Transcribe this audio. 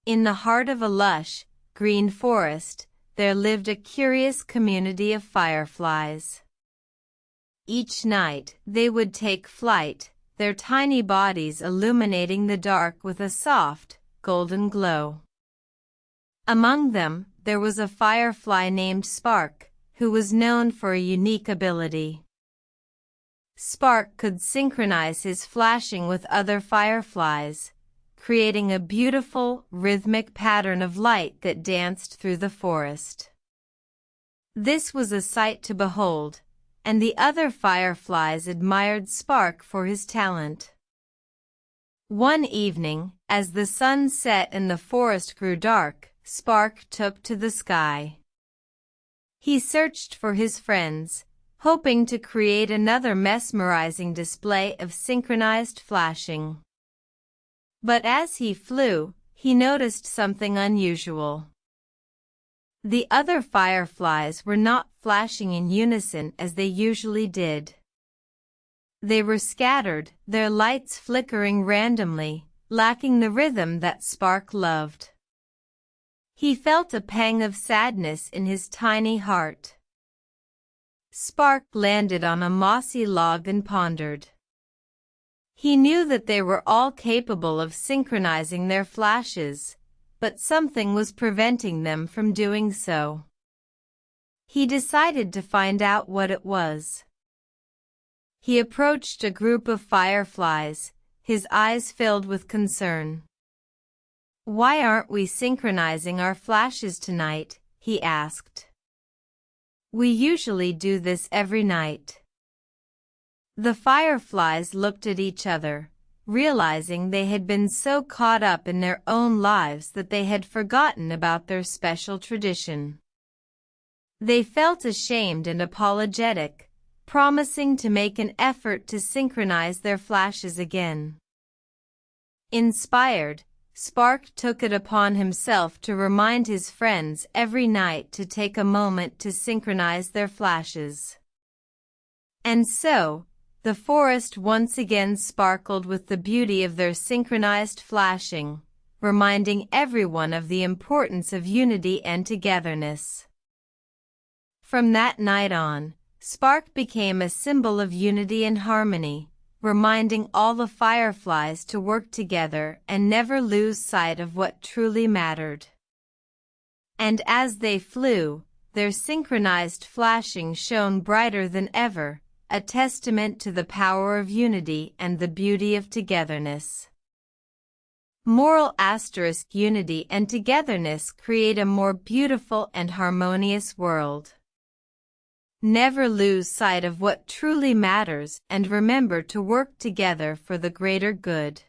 In the heart of a lush, green forest, there lived a curious community of fireflies. Each night, they would take flight, their tiny bodies illuminating the dark with a soft, golden glow. Among them, there was a firefly named Spark, who was known for a unique ability. Spark could synchronize his flashing with other fireflies, creating a beautiful, rhythmic pattern of light that danced through the forest. This was a sight to behold, and the other fireflies admired Spark for his talent. One evening, as the sun set and the forest grew dark, Spark took to the sky. He searched for his friends, hoping to create another mesmerizing display of synchronized flashing. But as he flew, he noticed something unusual. The other fireflies were not flashing in unison as they usually did. They were scattered, their lights flickering randomly, lacking the rhythm that Spark loved. He felt a pang of sadness in his tiny heart. Spark landed on a mossy log and pondered. He knew that they were all capable of synchronizing their flashes, but something was preventing them from doing so. He decided to find out what it was. He approached a group of fireflies, his eyes filled with concern. "Why aren't we synchronizing our flashes tonight?" he asked. "We usually do this every night." The fireflies looked at each other, realizing they had been so caught up in their own lives that they had forgotten about their special tradition. They felt ashamed and apologetic, promising to make an effort to synchronize their flashes again. Inspired, Spark took it upon himself to remind his friends every night to take a moment to synchronize their flashes. And so, the forest once again sparkled with the beauty of their synchronized flashing, reminding everyone of the importance of unity and togetherness. From that night on, Spark became a symbol of unity and harmony, reminding all the fireflies to work together and never lose sight of what truly mattered. And as they flew, their synchronized flashing shone brighter than ever, a testament to the power of unity and the beauty of togetherness. Moral *: unity and togetherness create a more beautiful and harmonious world. Never lose sight of what truly matters and remember to work together for the greater good.